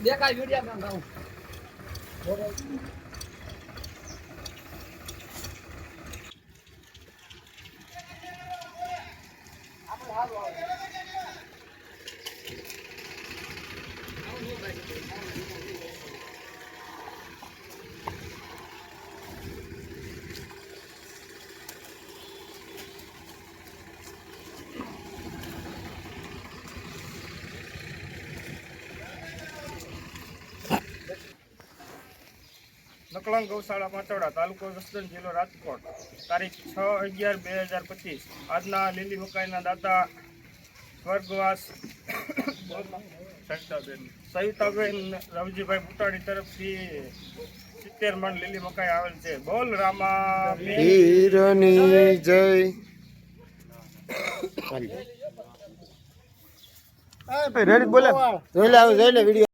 દેખાય વિડીયો નકળંગ ગૌશાળા પાંચોડા, તાલુકો જસદણ, જિલ્લો રાજકોટ. તારીખ 6/11/2025. આજના લીલી મકાઈના દાતા સ્વર્ગવાસ સવિતાબેન રવજીભાઈ બુટાણી તરફથી 70 મણ લીલી મકાઈ આવેલ છે. બોલ રામા પીરની જય. રેડી બોલે જોઈ લે વિડીયો.